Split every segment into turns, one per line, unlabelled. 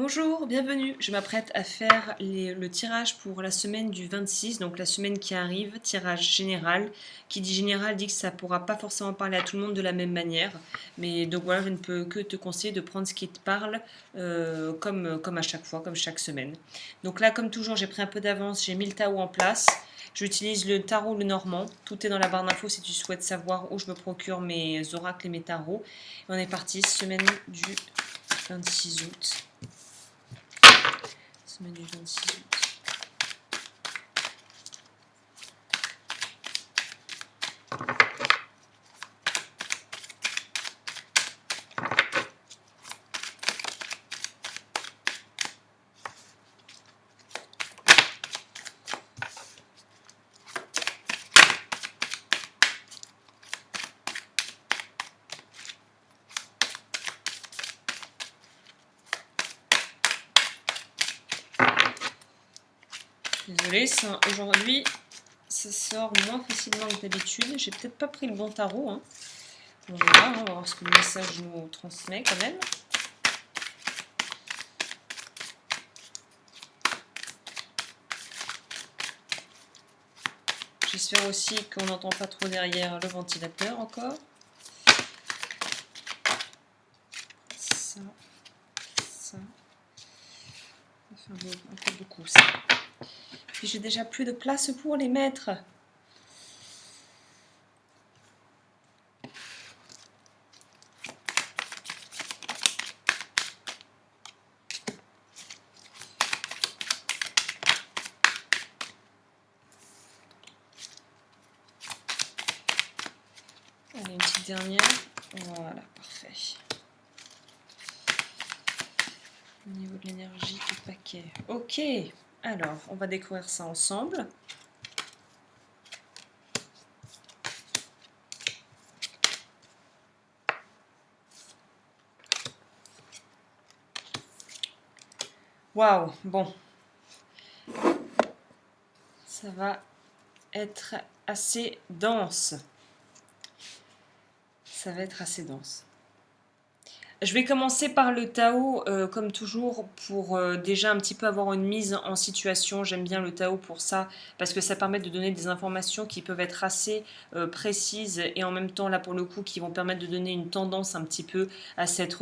Bonjour, bienvenue. Je m'apprête à faire le tirage pour la semaine du 26, donc la semaine qui arrive, tirage général. Qui dit général dit que ça ne pourra pas forcément parler à tout le monde de la même manière. Mais donc voilà, je ne peux que te conseiller de prendre ce qui te parle comme à chaque fois, comme chaque semaine. Donc là, comme toujours, j'ai pris un peu d'avance, j'ai mis le tarot en place. J'utilise le tarot le normand. Tout est dans la barre d'infos si tu souhaites savoir où je me procure mes oracles et mes tarots. Et on est parti, semaine du 26 août. Semaine du 26 août. Désolée, aujourd'hui, ça sort moins facilement que d'habitude. J'ai peut-être pas pris le bon tarot. Hein. On va voir ce que le message nous transmet quand même. J'espère aussi qu'on n'entend pas trop derrière le ventilateur encore. Ça. Ça fait un peu beaucoup ça. Puis j'ai déjà plus de place pour les mettre. Allez, une petite dernière. Voilà, parfait. Au niveau de l'énergie du paquet. Ok, alors on va découvrir ça ensemble. Waouh, bon. Ça va être assez dense. Ça va être assez dense. Je vais commencer par le Tao, comme toujours, pour déjà un petit peu avoir une mise en situation. J'aime bien le Tao pour ça, parce que ça permet de donner des informations qui peuvent être assez précises et en même temps, là pour le coup, qui vont permettre de donner une tendance un petit peu à cette...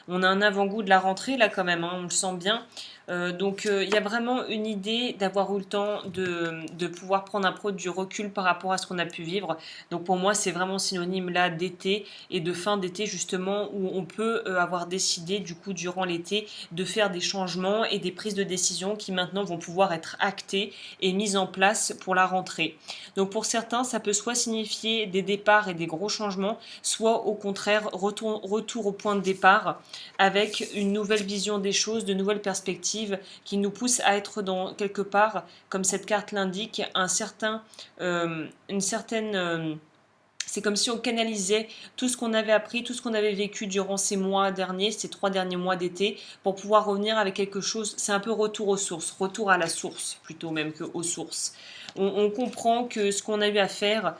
On a un avant-goût de la rentrée là quand même, hein, on le sent bien. Donc il y a vraiment une idée d'avoir eu le temps de pouvoir prendre un peu du recul par rapport à ce qu'on a pu vivre. Donc pour moi, c'est vraiment synonyme là d'été et de fin d'été justement où on peut avoir décidé du coup durant l'été de faire des changements et des prises de décision qui maintenant vont pouvoir être actées et mises en place pour la rentrée. Donc pour certains, ça peut soit signifier des départs et des gros changements, soit au contraire retour au point de départ avec une nouvelle vision des choses, de nouvelles perspectives qui nous poussent à être dans quelque part, comme cette carte l'indique, une certaine c'est comme si on canalisait tout ce qu'on avait appris, tout ce qu'on avait vécu durant ces mois derniers, ces 3 derniers mois d'été, pour pouvoir revenir avec quelque chose. C'est un peu retour aux sources, retour à la source, plutôt même qu'aux sources. On comprend que ce qu'on a eu à faire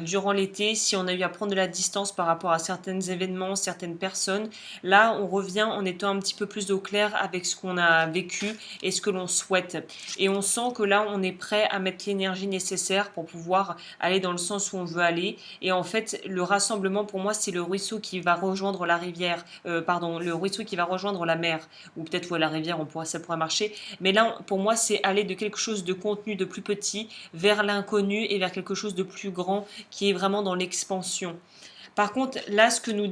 durant l'été, si on a eu à prendre de la distance par rapport à certains événements, certaines personnes, là on revient en étant un petit peu plus au clair avec ce qu'on a vécu et ce que l'on souhaite. Et on sent que là on est prêt à mettre l'énergie nécessaire pour pouvoir aller dans le sens où on veut aller. Et en fait, le rassemblement, pour moi, c'est le ruisseau qui va rejoindre la rivière, le ruisseau qui va rejoindre la mer, ou peut-être la rivière, ça pourrait marcher. Mais là, pour moi, c'est aller de quelque chose de contenu, de plus petit, vers l'inconnu et vers quelque chose de plus grand, qui est vraiment dans l'expansion. Par contre, là, ce que nous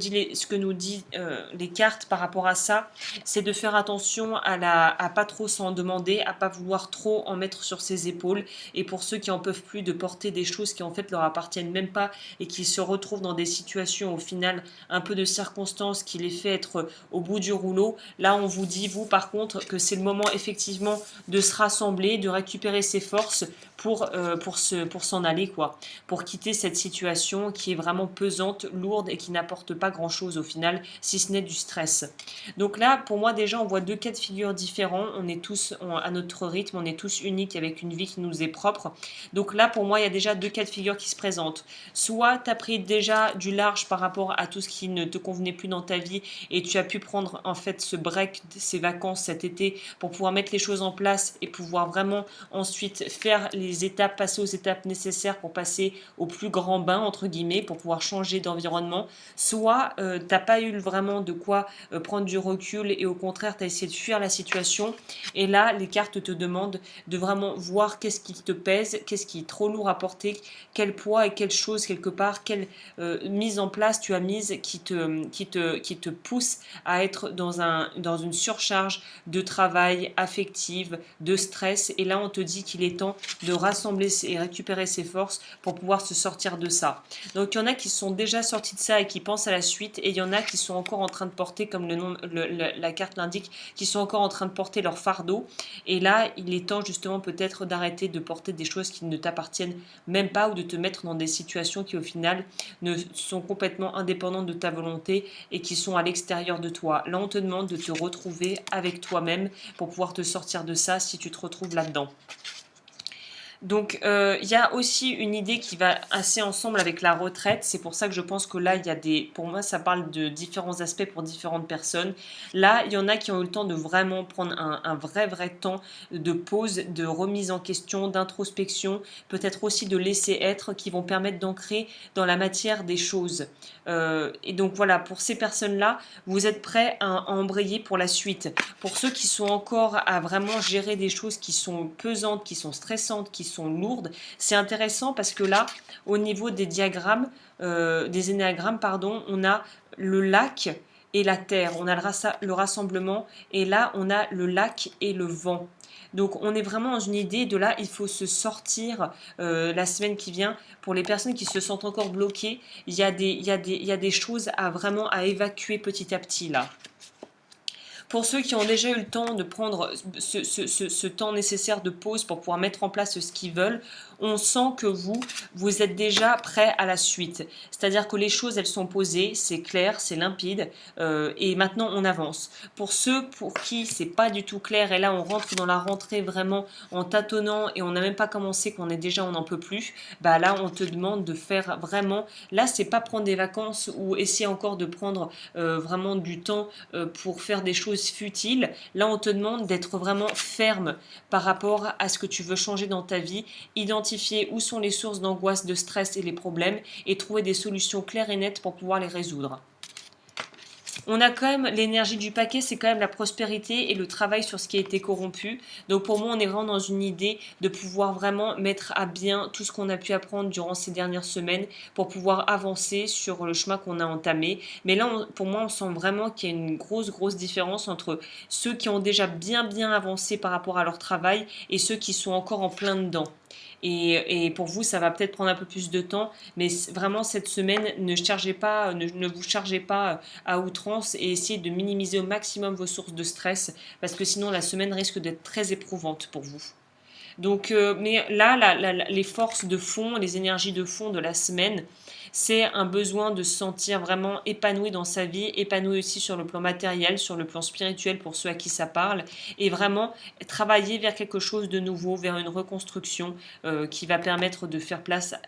dit les cartes par rapport à ça, c'est de faire attention à pas trop s'en demander, à pas vouloir trop en mettre sur ses épaules. Et pour ceux qui en peuvent plus de porter des choses qui en fait leur appartiennent même pas et qui se retrouvent dans des situations au final un peu de circonstances qui les fait être au bout du rouleau, là on vous dit vous par contre que c'est le moment effectivement de se rassembler, de récupérer ses forces pour s'en aller, quoi, pour quitter cette situation qui est vraiment pesante, lourde et qui n'apporte pas grand-chose au final, si ce n'est du stress. Donc là, pour moi, déjà, on voit deux cas de figure différents. On est tous à notre rythme, on est tous uniques avec une vie qui nous est propre. Donc là, pour moi, il y a déjà deux cas de figure qui se présentent. Soit tu as pris déjà du large par rapport à tout ce qui ne te convenait plus dans ta vie et tu as pu prendre en fait ce break, ces vacances cet été pour pouvoir mettre les choses en place et pouvoir vraiment ensuite faire les étapes, passer aux étapes nécessaires pour passer au plus grand bain, entre guillemets, pour pouvoir changer d'environnement. Soit t'as pas eu vraiment de quoi prendre du recul et au contraire tu as essayé de fuir la situation et là les cartes te demandent de vraiment voir qu'est-ce qui te pèse, qu'est-ce qui est trop lourd à porter, quel poids et quelle chose quelque part, quelle mise en place tu as mise qui te pousse à être dans une surcharge de travail affective, de stress et là on te dit qu'il est temps de rassembler et récupérer ses forces pour pouvoir se sortir de ça. Donc il y en a qui sont déjà sortis de ça et qui pensent à la suite et il y en a qui sont encore en train de porter, comme la carte l'indique, qui sont encore en train de porter leur fardeau et là il est temps justement peut-être d'arrêter de porter des choses qui ne t'appartiennent même pas ou de te mettre dans des situations qui au final ne sont complètement indépendantes de ta volonté et qui sont à l'extérieur de toi. Là on te demande de te retrouver avec toi-même pour pouvoir te sortir de ça si tu te retrouves là-dedans. Donc, il y a aussi une idée qui va assez ensemble avec la retraite. C'est pour ça que je pense que là, il y a pour moi, ça parle de différents aspects pour différentes personnes. Là, il y en a qui ont eu le temps de vraiment prendre un vrai temps de pause, de remise en question, d'introspection, peut-être aussi de laisser être, qui vont permettre d'ancrer dans la matière des choses. Et donc voilà, pour ces personnes-là, vous êtes prêts à embrayer pour la suite. Pour ceux qui sont encore à vraiment gérer des choses qui sont pesantes, qui sont stressantes, qui sont lourdes, c'est intéressant parce que là, au niveau des diagrammes, des énéagrammes, pardon, on a le lac et la terre, on a le rassemblement et là, on a le lac et le vent. Donc on est vraiment dans une idée de là, il faut se sortir la semaine qui vient. Pour les personnes qui se sentent encore bloquées, il y a des choses à évacuer petit à petit là. Pour ceux qui ont déjà eu le temps de prendre ce temps nécessaire de pause pour pouvoir mettre en place ce qu'ils veulent, on sent que vous êtes déjà prêt à la suite. C'est-à-dire que les choses, elles sont posées, c'est clair, c'est limpide, et maintenant on avance. Pour ceux pour qui c'est pas du tout clair, et là on rentre dans la rentrée vraiment en tâtonnant et on n'a même pas commencé, qu'on est déjà, on n'en peut plus, bah là on te demande de faire vraiment, là c'est pas prendre des vacances ou essayer encore de prendre vraiment du temps pour faire des choses futiles. Là on te demande d'être vraiment ferme par rapport à ce que tu veux changer dans ta vie, identifier où sont les sources d'angoisse, de stress et les problèmes et trouver des solutions claires et nettes pour pouvoir les résoudre. On a quand même l'énergie du paquet, c'est quand même la prospérité et le travail sur ce qui a été corrompu. Donc pour moi, on est vraiment dans une idée de pouvoir vraiment mettre à bien tout ce qu'on a pu apprendre durant ces dernières semaines pour pouvoir avancer sur le chemin qu'on a entamé. Mais là, pour moi, on sent vraiment qu'il y a une grosse différence entre ceux qui ont déjà bien avancé par rapport à leur travail et ceux qui sont encore en plein dedans. Et pour vous, ça va peut-être prendre un peu plus de temps, mais vraiment cette semaine, ne vous chargez pas à outrance et essayez de minimiser au maximum vos sources de stress, parce que sinon la semaine risque d'être très éprouvante pour vous. Donc, mais là, les forces de fond, les énergies de fond de la semaine, c'est un besoin de se sentir vraiment épanoui dans sa vie, épanoui aussi sur le plan matériel, sur le plan spirituel pour ceux à qui ça parle, et vraiment travailler vers quelque chose de nouveau, vers une reconstruction qui va permettre de faire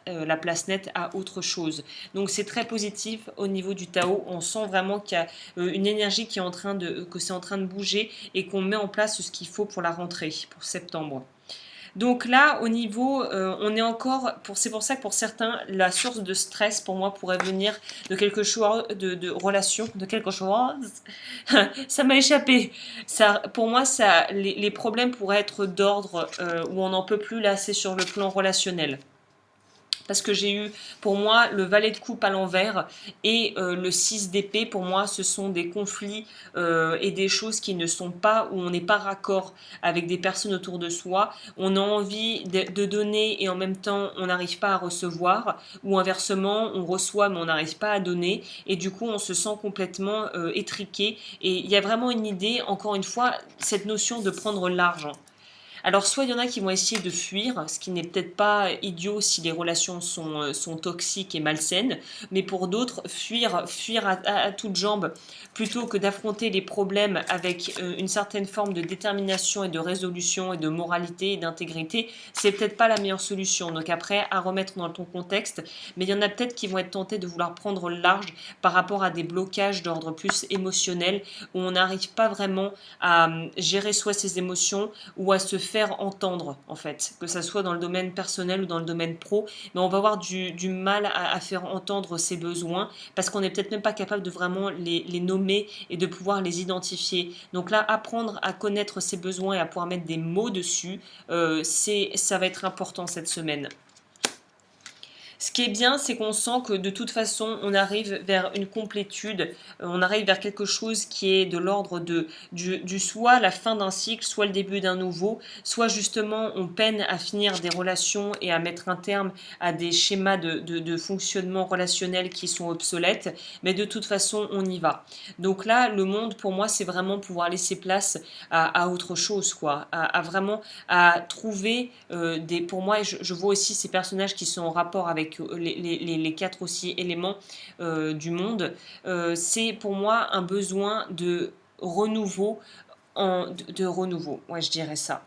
la place nette à autre chose. Donc c'est très positif au niveau du Tao, on sent vraiment qu'il y a une énergie que c'est en train de bouger et qu'on met en place ce qu'il faut pour la rentrée, pour septembre. Donc là, au niveau, on est encore, c'est pour ça que pour certains, la source de stress pour moi pourrait venir de quelque chose, de relation, de quelque chose. Ça m'a échappé. Ça, pour moi, les problèmes pourraient être d'ordre où on n'en peut plus. Là, c'est sur le plan relationnel. Parce que j'ai eu, pour moi, le valet de coupe à l'envers et le 6 d'épée, pour moi, ce sont des conflits et des choses qui ne sont pas, où on n'est pas raccord avec des personnes autour de soi. On a envie de donner et en même temps, on n'arrive pas à recevoir. Ou inversement, on reçoit mais on n'arrive pas à donner. Et du coup, on se sent complètement étriqué. Et il y a vraiment une idée, encore une fois, cette notion de prendre l'argent. Alors, soit il y en a qui vont essayer de fuir, ce qui n'est peut-être pas idiot si les relations sont toxiques et malsaines, mais pour d'autres, fuir à toutes jambes, plutôt que d'affronter les problèmes avec une certaine forme de détermination et de résolution et de moralité et d'intégrité, c'est peut-être pas la meilleure solution. Donc après, à remettre dans ton contexte, mais il y en a peut-être qui vont être tentés de vouloir prendre le large par rapport à des blocages d'ordre plus émotionnel, où on n'arrive pas vraiment à gérer soit ses émotions ou à se faire entendre, en fait, que ça soit dans le domaine personnel ou dans le domaine pro, mais on va avoir du mal à faire entendre ses besoins parce qu'on n'est peut-être même pas capable de vraiment les nommer et de pouvoir les identifier. Donc là, apprendre à connaître ses besoins et à pouvoir mettre des mots dessus, ça va être important cette semaine. Ce qui est bien, c'est qu'on sent que de toute façon, on arrive vers une complétude, on arrive vers quelque chose qui est de l'ordre du soit la fin d'un cycle, soit le début d'un nouveau, soit justement on peine à finir des relations et à mettre un terme à des schémas de fonctionnement relationnel qui sont obsolètes, mais de toute façon, on y va. Donc là, le monde, pour moi, c'est vraiment pouvoir laisser place à autre chose, quoi, à vraiment à trouver pour moi, je vois aussi ces personnages qui sont en rapport avec les quatre aussi éléments du monde. C'est pour moi un besoin de renouveau de renouveau, ouais, je dirais ça.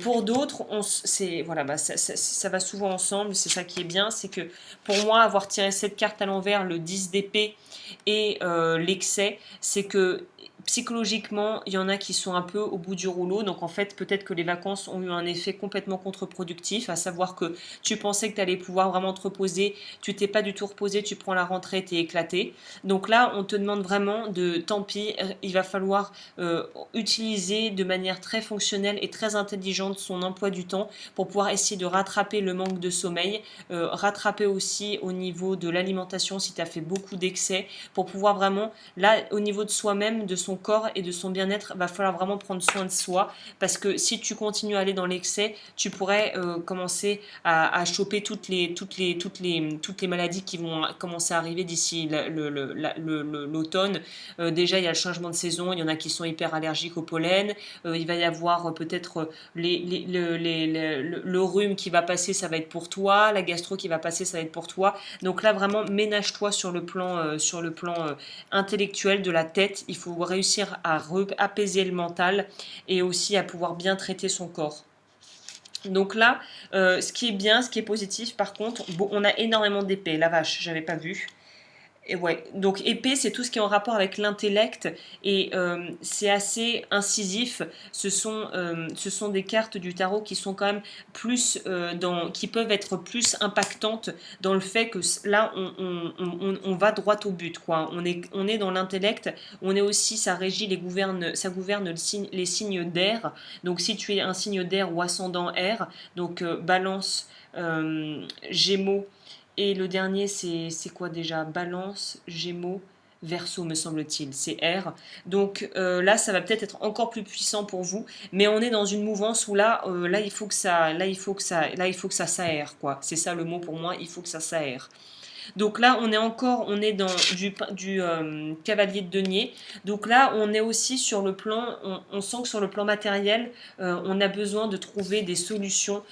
Pour d'autres, voilà, bah, ça va souvent ensemble, c'est ça qui est bien, c'est que pour moi, avoir tiré cette carte à l'envers, le 10 d'épée et l'excès, c'est que psychologiquement, il y en a qui sont un peu au bout du rouleau, donc en fait, peut-être que les vacances ont eu un effet complètement contre-productif, à savoir que tu pensais que tu allais pouvoir vraiment te reposer, tu t'es pas du tout reposé, tu prends la rentrée, t'es éclaté. Donc là, on te demande vraiment tant pis, il va falloir utiliser de manière très fonctionnelle et très intelligente son emploi du temps pour pouvoir essayer de rattraper le manque de sommeil, rattraper aussi au niveau de l'alimentation si tu as fait beaucoup d'excès, pour pouvoir vraiment, là, au niveau de soi-même, de son corps et de son bien-être, va falloir vraiment prendre soin de soi, parce que si tu continues à aller dans l'excès, tu pourrais commencer à choper toutes les maladies qui vont commencer à arriver d'ici l'automne. Déjà, il y a le changement de saison, il y en a qui sont hyper allergiques au pollen, il va y avoir peut-être le rhume qui va passer, ça va être pour toi, la gastro qui va passer, ça va être pour toi. Donc là, vraiment, ménage-toi sur le plan intellectuel de la tête. Il faut réussir à apaiser le mental et aussi à pouvoir bien traiter son corps. Donc là, ce qui est bien, ce qui est positif, par contre, bon, on a énormément d'épées. La vache, j'avais pas vu. Et ouais, donc épée, c'est tout ce qui est en rapport avec l'intellect et c'est assez incisif. Ce sont des cartes du tarot qui sont quand même plus qui peuvent être plus impactantes dans le fait que là, on va droit au but, quoi. On est dans l'intellect. On est aussi, ça gouverne les signes d'air. Donc si tu es un signe d'air ou ascendant air, donc Balance, Gémeaux. Et le dernier, c'est quoi déjà? Balance, Gémeaux, Verseau, me semble-t-il. C'est R. Donc là, ça va peut-être être encore plus puissant pour vous, mais on est dans une mouvance où là, il faut que ça s'aère, quoi. C'est ça le mot pour moi. Il faut que ça s'aère. Donc là, on est dans du cavalier de denier. Donc là, on est aussi sur le plan, on sent que sur le plan matériel, on a besoin de trouver des solutions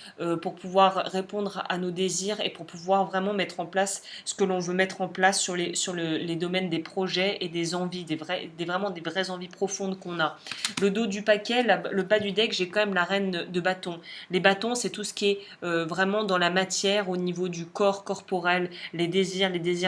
pour pouvoir répondre à nos désirs et pour pouvoir vraiment mettre en place ce que l'on veut mettre en place les domaines des projets et des envies, vraiment des vraies envies profondes qu'on a. Le dos du paquet, le bas du deck, j'ai quand même la reine de bâton. Les bâtons, c'est tout ce qui est vraiment dans la matière, au niveau du corps corporel, les désirs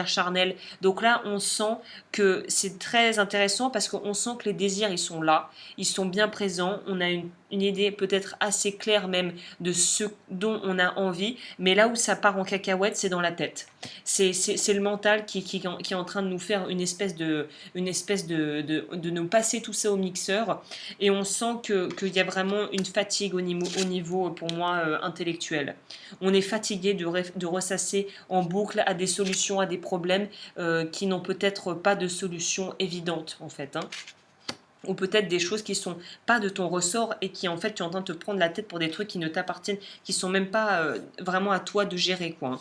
charnels. Donc là, on sent que c'est très intéressant parce qu'on sent que les désirs, ils sont là, ils sont bien présents. On a une idée peut-être assez claire même de ce dont on a envie, mais là où ça part en cacahuète, c'est dans la tête. C'est le mental qui est en train de nous faire une espèce de nous passer tout ça au mixeur, et on sent qu'il y a vraiment une fatigue au niveau pour moi, intellectuel. On est fatigué de ressasser en boucle à des solutions, à des problèmes qui n'ont peut-être pas de solution évidente, en fait, hein. Ou peut-être des choses qui sont pas de ton ressort et qui en fait tu es en train de te prendre la tête pour des trucs qui ne t'appartiennent, qui sont même pas vraiment à toi de gérer, quoi.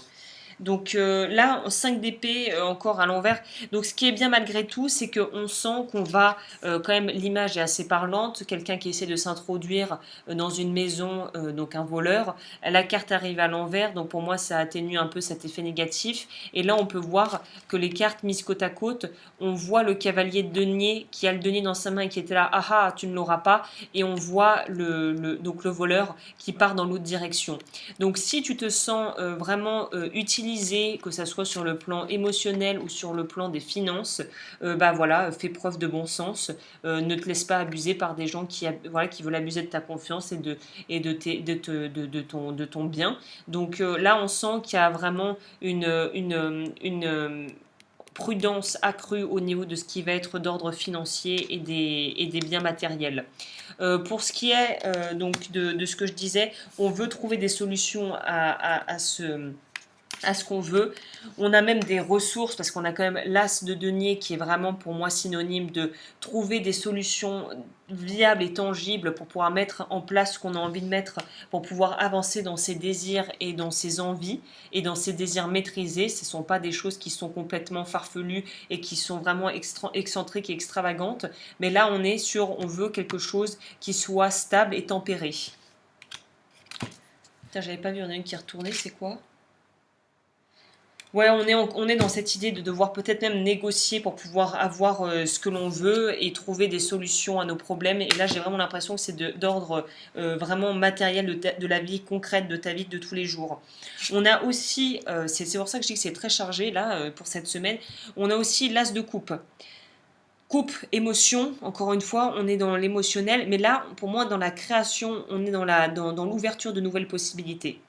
Donc là, 5 d'épée encore à l'envers. Donc ce qui est bien malgré tout, c'est qu'on sent qu'on va, quand même, l'image est assez parlante, quelqu'un qui essaie de s'introduire dans une maison, donc un voleur. La carte arrive à l'envers, donc pour moi ça atténue un peu cet effet négatif. Et là on peut voir que les cartes mises côte à côte, on voit le cavalier de denier qui a le denier dans sa main et qui était là, ah ah, tu ne l'auras pas, et on voit donc le voleur qui part dans l'autre direction. Donc si tu te sens vraiment utilisé, que ça soit sur le plan émotionnel ou sur le plan des finances, bah voilà, fais preuve de bon sens, ne te laisse pas abuser par des gens voilà, qui veulent abuser de ta confiance de ton bien. Donc là, on sent qu'il y a vraiment une prudence accrue au niveau de ce qui va être d'ordre financier et des biens matériels. Pour ce qui est donc de ce que je disais, on veut trouver des solutions à ce qu'on veut. On a même des ressources parce qu'on a quand même l'as de denier qui est vraiment pour moi synonyme de trouver des solutions viables et tangibles pour pouvoir mettre en place ce qu'on a envie de mettre, pour pouvoir avancer dans ses désirs et dans ses envies et dans ses désirs maîtrisés. Ce ne sont pas des choses qui sont complètement farfelues et qui sont vraiment excentriques et extravagantes, mais là on est sur, on veut quelque chose qui soit stable et tempéré. Putain, j'avais pas vu, il y en a une qui est retournée, c'est quoi? Ouais, on est dans cette idée de devoir peut-être même négocier pour pouvoir avoir ce que l'on veut et trouver des solutions à nos problèmes. Et là, j'ai vraiment l'impression que c'est d'ordre vraiment matériel de la vie concrète, de ta vie de tous les jours. On a aussi, c'est pour ça que je dis que c'est très chargé là pour cette semaine, on a aussi l'as de coupe. Coupe, émotion, encore une fois, on est dans l'émotionnel, mais là, pour moi, dans la création, on est dans l'ouverture de nouvelles possibilités.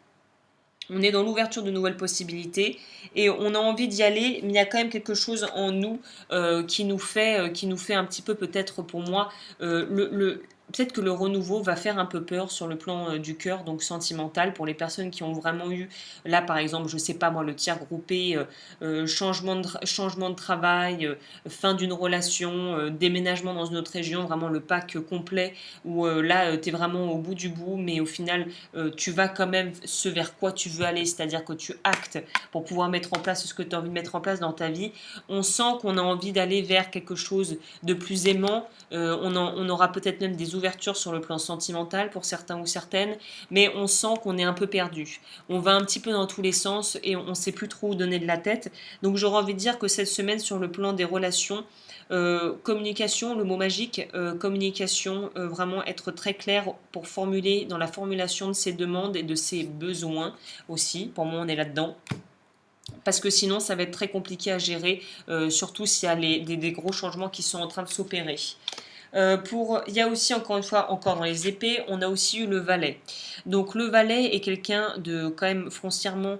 On est dans l'ouverture de nouvelles possibilités et on a envie d'y aller, mais il y a quand même quelque chose en nous qui nous fait un petit peu, peut-être pour moi, peut-être que le renouveau va faire un peu peur sur le plan du cœur, donc sentimental, pour les personnes qui ont vraiment eu, là par exemple, je sais pas moi, le tiers groupé, changement de travail, fin d'une relation, déménagement dans une autre région, vraiment le pack complet, où là tu es vraiment au bout du bout, mais au final tu vas quand même ce vers quoi tu veux aller, c'est-à-dire que tu actes pour pouvoir mettre en place ce que tu as envie de mettre en place dans ta vie. On sent qu'on a envie d'aller vers quelque chose de plus aimant, on aura peut-être même des ouvertures sur le plan sentimental pour certains ou certaines, mais on sent qu'on est un peu perdu. On va un petit peu dans tous les sens et on ne sait plus trop où donner de la tête. Donc j'aurais envie de dire que cette semaine, sur le plan des relations, communication, le mot magique, communication, vraiment être très clair pour formuler dans la formulation de ses demandes et de ses besoins aussi. Pour moi, on est là-dedans. Parce que sinon, ça va être très compliqué à gérer, surtout s'il y a des gros changements qui sont en train de s'opérer. Il y a aussi, encore une fois, encore dans les épées, on a aussi eu le valet. Donc le valet est quelqu'un de quand même foncièrement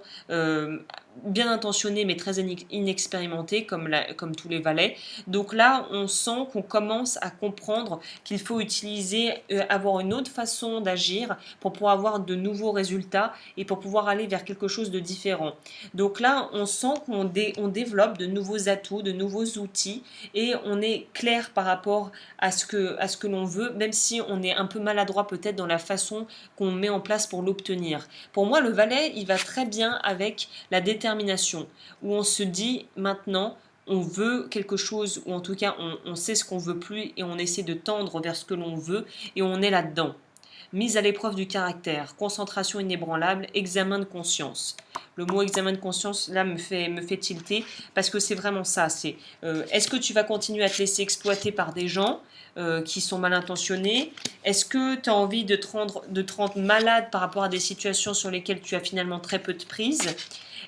bien intentionné mais très inexpérimenté comme tous les valets. Donc là, on sent qu'on commence à comprendre qu'il faut utiliser, avoir une autre façon d'agir pour pouvoir avoir de nouveaux résultats et pour pouvoir aller vers quelque chose de différent. Donc là, on sent qu'on développe de nouveaux atouts, de nouveaux outils et on est clair par rapport à ce que l'on veut, même si on est un peu maladroit peut-être dans la façon qu'on met en place pour l'obtenir. Pour moi, le valet, il va très bien avec la détermination, où on se dit maintenant, on veut quelque chose, ou en tout cas, on sait ce qu'on veut plus et on essaie de tendre vers ce que l'on veut et on est là-dedans. Mise à l'épreuve du caractère, concentration inébranlable, examen de conscience. Le mot examen de conscience, là, me fait tilter, parce que c'est vraiment ça. C'est est-ce que tu vas continuer à te laisser exploiter par des gens qui sont mal intentionnés? Est-ce que tu as envie de te rendre malade par rapport à des situations sur lesquelles tu as finalement très peu de prise?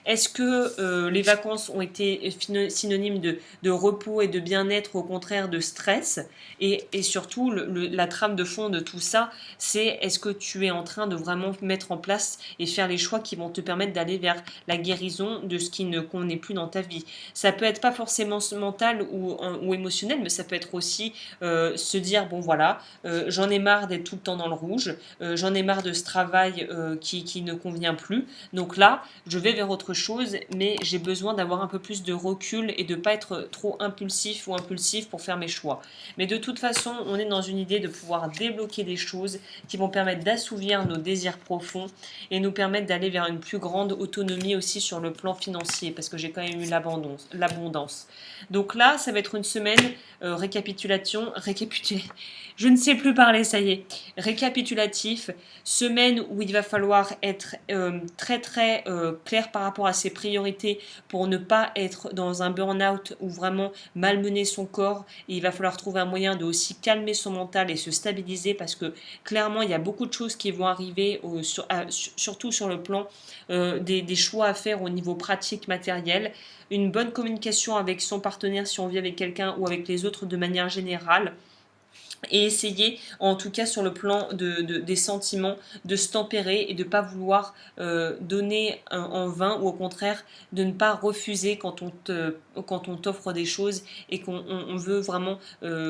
Est-ce que les vacances ont été synonymes de repos et de bien-être, au contraire de stress? Et surtout, la trame de fond de tout ça, c'est est-ce que tu es en train de vraiment mettre en place et faire les choix qui vont te permettre d'aller vers la guérison de ce qui ne convenait plus dans ta vie? Ça peut être pas forcément mental ou émotionnel, mais ça peut être aussi se dire, bon voilà, j'en ai marre d'être tout le temps dans le rouge, j'en ai marre de ce travail qui ne convient plus, donc là, je vais vers autre autre chose, mais j'ai besoin d'avoir un peu plus de recul et de ne pas être trop impulsif ou impulsif pour faire mes choix. Mais de toute façon, on est dans une idée de pouvoir débloquer des choses qui vont permettre d'assouvir nos désirs profonds et nous permettre d'aller vers une plus grande autonomie aussi sur le plan financier, parce que j'ai quand même eu l'abondance. Donc là, ça va être une semaine je ne sais plus parler, ça y est. Récapitulatif, semaine où il va falloir être très très clair par rapport à ses priorités pour ne pas être dans un burn-out ou vraiment malmener son corps. Et il va falloir trouver un moyen de aussi calmer son mental et se stabiliser parce que clairement il y a beaucoup de choses qui vont arriver, surtout sur le plan des choix à faire au niveau pratique matériel. Une bonne communication avec son partenaire si on vit avec quelqu'un ou avec les autres de manière générale et essayer, en tout cas sur le plan des sentiments, de se tempérer et de ne pas vouloir donner en vain ou au contraire de ne pas refuser quand on t'offre des choses et qu'on veut vraiment,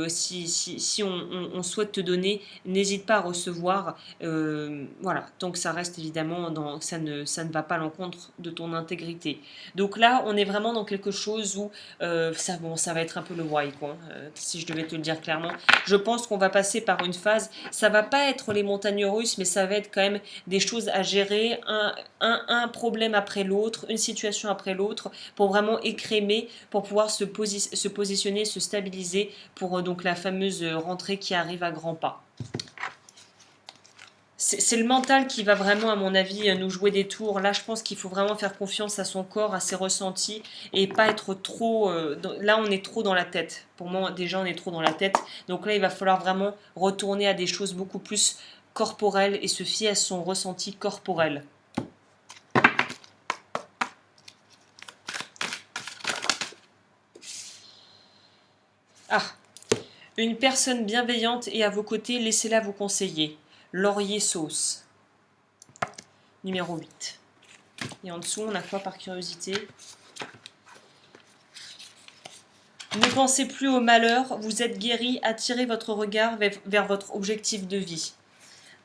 si on souhaite te donner, n'hésite pas à recevoir. Voilà, donc ça reste évidemment, ça ne va pas à l'encontre de ton intégrité. Donc là, on est vraiment dans quelque chose où ça va être un peu le why, quoi, si je devais te le dire clairement. Je pense qu'on va passer par une phase, ça va pas être les montagnes russes, mais ça va être quand même des choses à gérer, un problème après l'autre, une situation après l'autre, pour vraiment écrémer, pour pouvoir se positionner, se stabiliser pour donc la fameuse rentrée qui arrive à grands pas. C'est le mental qui va vraiment, à mon avis, nous jouer des tours. Là, je pense qu'il faut vraiment faire confiance à son corps, à ses ressentis, et pas être trop... là, on est trop dans la tête. Pour moi, déjà, on est trop dans la tête. Donc là, il va falloir vraiment retourner à des choses beaucoup plus corporelles et se fier à son ressenti corporel. Ah, une personne bienveillante et à vos côtés, laissez-la vous conseiller. Laurier sauce. Numéro 8. Et en dessous, on a quoi par curiosité? Ne pensez plus au malheur, vous êtes guéri, attirez votre regard vers votre objectif de vie.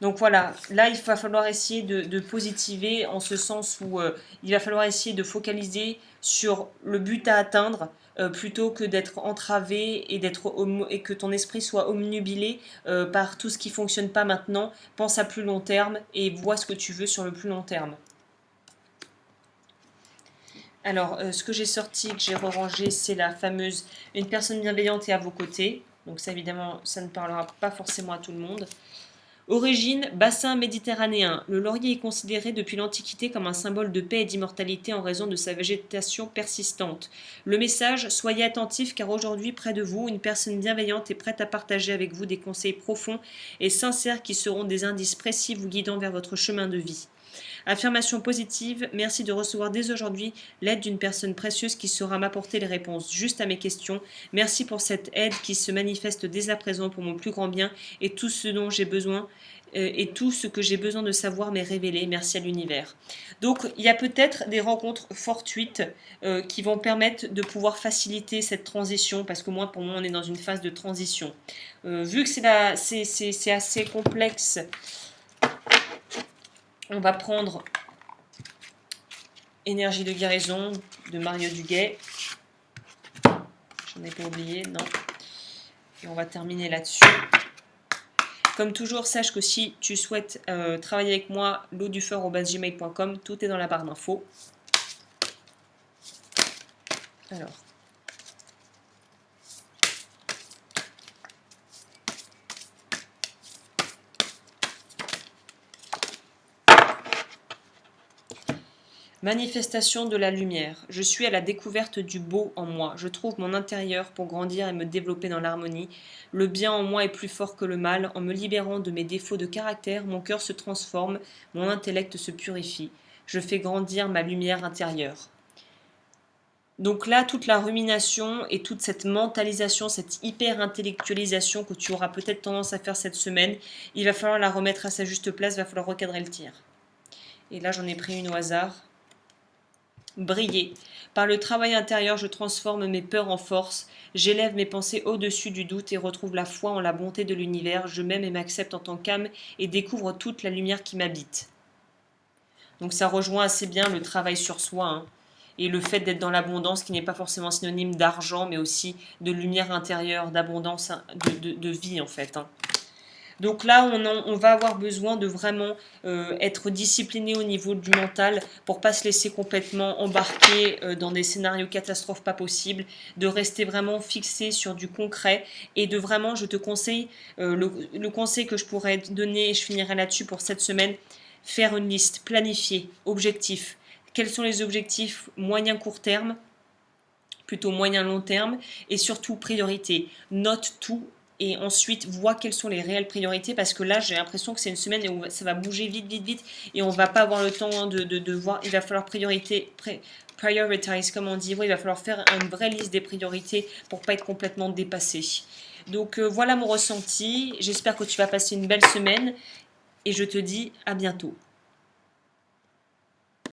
Donc voilà, là il va falloir essayer de positiver en ce sens où il va falloir essayer de focaliser sur le but à atteindre plutôt que d'être entravé et que ton esprit soit omnubilé par tout ce qui ne fonctionne pas maintenant. Pense à plus long terme et vois ce que tu veux sur le plus long terme. Alors, ce que j'ai sorti, que j'ai rangé, c'est la fameuse « Une personne bienveillante est à vos côtés ». Donc ça, évidemment, ça ne parlera pas forcément à tout le monde. Origine, bassin méditerranéen. Le laurier est considéré depuis l'Antiquité comme un symbole de paix et d'immortalité en raison de sa végétation persistante. Le message, soyez attentifs car aujourd'hui, près de vous, une personne bienveillante est prête à partager avec vous des conseils profonds et sincères qui seront des indices précis vous guidant vers votre chemin de vie. Affirmation positive, merci de recevoir dès aujourd'hui l'aide d'une personne précieuse qui saura m'apporter les réponses justes à mes questions. Merci pour cette aide qui se manifeste dès à présent pour mon plus grand bien et tout ce dont j'ai besoin et tout ce que j'ai besoin de savoir m'est révélé. Merci à l'univers. Donc il y a peut-être des rencontres fortuites qui vont permettre de pouvoir faciliter cette transition parce que pour moi on est dans une phase de transition. Vu que c'est assez complexe, on va prendre Énergie de guérison de Mario Duguay. J'en ai pas oublié, non. Et on va terminer là-dessus. Comme toujours, sache que si tu souhaites travailler avec moi, laudufeur@gmail.com, tout est dans la barre d'infos. Alors. Manifestation de la lumière. Je suis à la découverte du beau en moi. Je trouve mon intérieur pour grandir et me développer dans l'harmonie. Le bien en moi est plus fort que le mal. En me libérant de mes défauts de caractère, mon cœur se transforme, mon intellect se purifie. Je fais grandir ma lumière intérieure. Donc là, toute la rumination et toute cette mentalisation, cette hyper-intellectualisation que tu auras peut-être tendance à faire cette semaine, il va falloir la remettre à sa juste place, il va falloir recadrer le tir. Et là, j'en ai pris une au hasard. Briller. Par le travail intérieur, je transforme mes peurs en force, j'élève mes pensées au-dessus du doute et retrouve la foi en la bonté de l'univers, je m'aime et m'accepte en tant qu'âme et découvre toute la lumière qui m'habite. Donc ça rejoint assez bien le travail sur soi, hein, et le fait d'être dans l'abondance qui n'est pas forcément synonyme d'argent, mais aussi de lumière intérieure, d'abondance, hein, de vie en fait, hein. Donc là, on va avoir besoin de vraiment être discipliné au niveau du mental pour pas se laisser complètement embarquer dans des scénarios catastrophes pas possibles, de rester vraiment fixé sur du concret et de vraiment, je te conseille, le conseil que je pourrais te donner, et je finirai là-dessus pour cette semaine, faire une liste, planifier, objectifs. Quels sont les objectifs moyen court terme, plutôt moyen long terme, et surtout priorité. Note tout et ensuite vois quelles sont les réelles priorités, parce que là j'ai l'impression que c'est une semaine où ça va bouger vite vite vite et on va pas avoir le temps de voir. Il va falloir prioritize, comme on dit. Oui, il va falloir faire une vraie liste des priorités pour pas être complètement dépassé. Donc voilà mon ressenti, j'espère que tu vas passer une belle semaine et je te dis à bientôt.